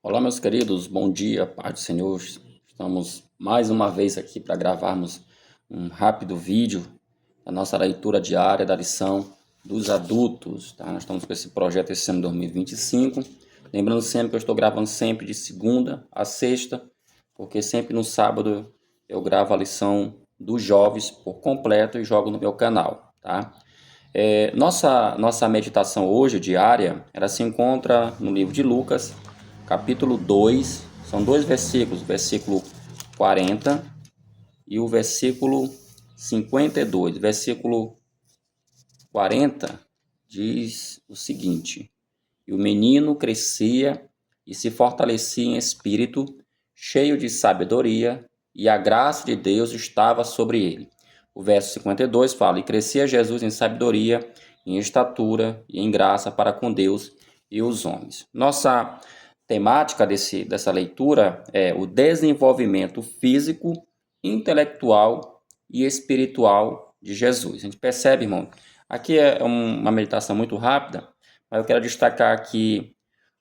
Olá, meus queridos, bom dia, paz do Senhor. Estamos mais uma vez aqui para gravarmos um rápido vídeo da nossa leitura diária da lição dos adultos, tá? Nós estamos com esse projeto esse ano 2025. Lembrando sempre que eu estou gravando sempre de segunda a sexta, porque sempre no sábado eu gravo a lição dos jovens por completo e jogo no meu canal, tá? Nossa meditação hoje, diária, ela se encontra no livro de Lucas, capítulo 2, são dois versículos, o versículo 40 e o versículo 52. Versículo 40 diz o seguinte: E o menino crescia e se fortalecia em espírito, cheio de sabedoria, e a graça de Deus estava sobre ele. O verso 52 fala: E crescia Jesus em sabedoria, em estatura e em graça para com Deus e os homens. Nossa temática dessa leitura é o desenvolvimento físico, intelectual e espiritual de Jesus. A gente percebe, irmão, aqui é uma meditação muito rápida, mas eu quero destacar aqui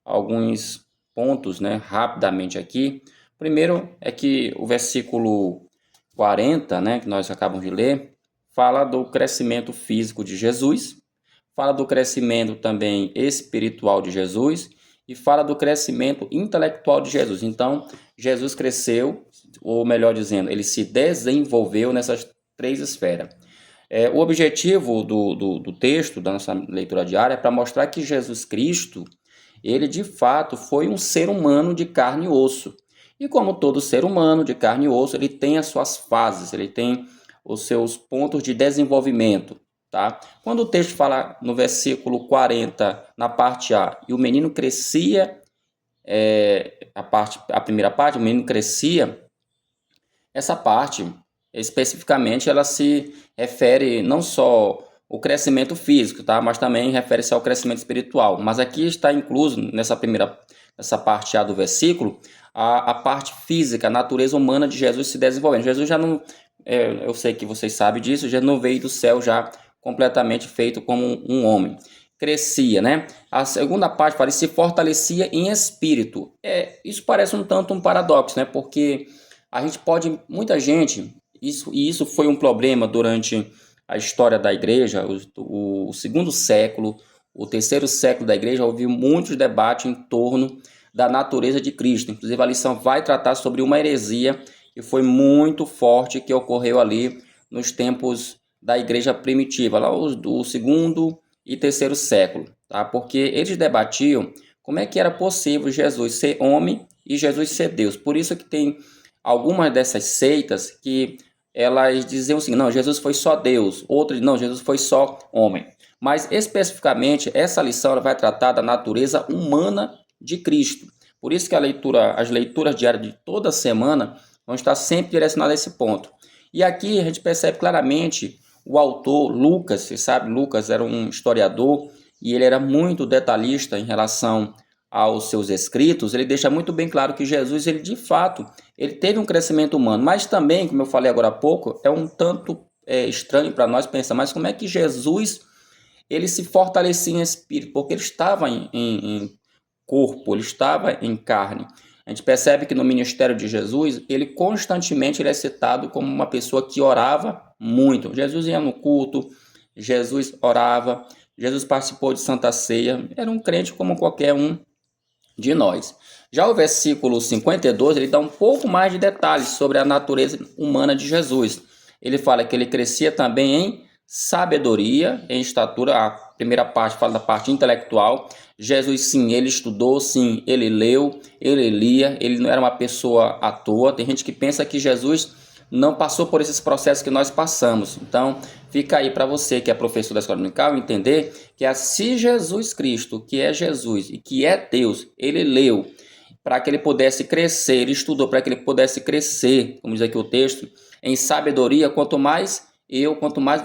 alguns pontos, né, rapidamente aqui. Primeiro é que o versículo 40, né, que nós acabamos de ler, fala do crescimento físico de Jesus, fala do crescimento também espiritual de Jesus e fala do crescimento intelectual de Jesus. Então, Jesus cresceu, ou melhor dizendo, ele se desenvolveu nessas três esferas. O objetivo do texto, da nossa leitura diária, é para mostrar que Jesus Cristo, ele de fato foi um ser humano de carne e osso. E como todo ser humano de carne e osso, ele tem as suas fases, ele tem os seus pontos de desenvolvimento. Tá? Quando o texto fala no versículo 40, na parte A, e o menino crescia, a primeira parte, o menino crescia, essa parte, especificamente, ela se refere não só ao crescimento físico, tá? Mas também refere-se ao crescimento espiritual. Mas aqui está incluso, nessa parte A do versículo, a parte física, a natureza humana de Jesus se desenvolvendo. Jesus já não, eu sei que vocês sabem disso, já não veio do céu já completamente feito como um homem. Crescia, né? A segunda parte fala, se fortalecia em espírito. Isso parece um tanto um paradoxo, né? Porque a gente pode, muita gente, isso foi um problema durante a história da igreja, o segundo século, o terceiro século da igreja, houve muitos debates em torno da natureza de Cristo. Inclusive a lição vai tratar sobre uma heresia que foi muito forte, que ocorreu ali nos tempos da igreja primitiva, lá do segundo e terceiro século, tá? Porque eles debatiam como é que era possível Jesus ser homem e Jesus ser Deus. Por isso que tem algumas dessas seitas que elas diziam assim, não, Jesus foi só Deus, outras, não, Jesus foi só homem. Mas especificamente essa lição ela vai tratar da natureza humana de Cristo. Por isso que as leituras diárias de toda semana vão estar sempre direcionadas a esse ponto. E aqui a gente percebe claramente o autor Lucas, você sabe, Lucas era um historiador e ele era muito detalhista em relação aos seus escritos. Ele deixa muito bem claro que Jesus, ele de fato, ele teve um crescimento humano, mas também, como eu falei agora há pouco, é um tanto estranho para nós pensar, mas como é que Jesus, ele se fortalecia em espírito? Porque ele estava em corpo, ele estava em carne. A gente percebe que no ministério de Jesus, ele constantemente ele é citado como uma pessoa que orava muito. Jesus ia no culto, Jesus orava, Jesus participou de Santa Ceia, era um crente como qualquer um de nós. Já o versículo 52, ele dá um pouco mais de detalhes sobre a natureza humana de Jesus. Ele fala que ele crescia também em sabedoria, em estatura. A primeira parte fala da parte intelectual. Jesus, sim, ele estudou, sim, ele leu, ele lia, ele não era uma pessoa à toa. Tem gente que pensa que Jesus não passou por esses processos que nós passamos. Então, fica aí para você que é professor da escola dominical entender que se Jesus Cristo, que é Jesus e que é Deus, ele leu para que ele pudesse crescer, ele estudou para que ele pudesse crescer, como diz aqui o texto, em sabedoria, quanto mais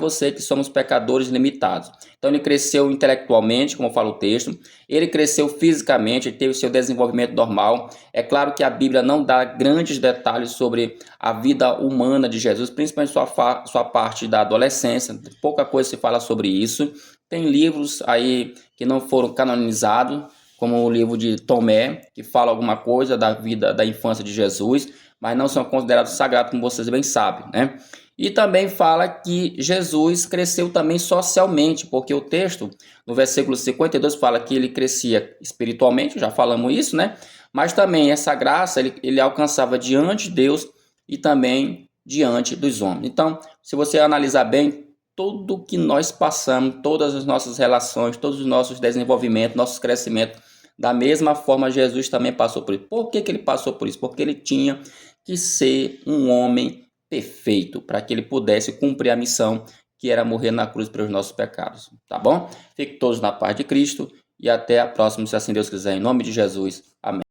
você que somos pecadores limitados. Então ele cresceu intelectualmente, como fala o texto, ele cresceu fisicamente, ele teve seu desenvolvimento normal. É claro que a Bíblia não dá grandes detalhes sobre a vida humana de Jesus, principalmente sua parte da adolescência, pouca coisa se fala sobre isso. Tem livros aí que não foram canonizados, como o livro de Tomé, que fala alguma coisa da vida, da infância de Jesus, mas não são considerados sagrados, como vocês bem sabem, né? E também fala que Jesus cresceu também socialmente, porque o texto, no versículo 52, fala que ele crescia espiritualmente, já falamos isso, né? Mas também essa graça ele alcançava diante de Deus e também diante dos homens. Então, se você analisar bem, tudo que nós passamos, todas as nossas relações, todos os nossos desenvolvimentos, nossos crescimentos, da mesma forma Jesus também passou por isso. Por que ele passou por isso? Porque ele tinha que ser um homem perfeito, para que ele pudesse cumprir a missão que era morrer na cruz pelos nossos pecados, tá bom? Fiquem todos na paz de Cristo e até a próxima, se assim Deus quiser, em nome de Jesus. Amém.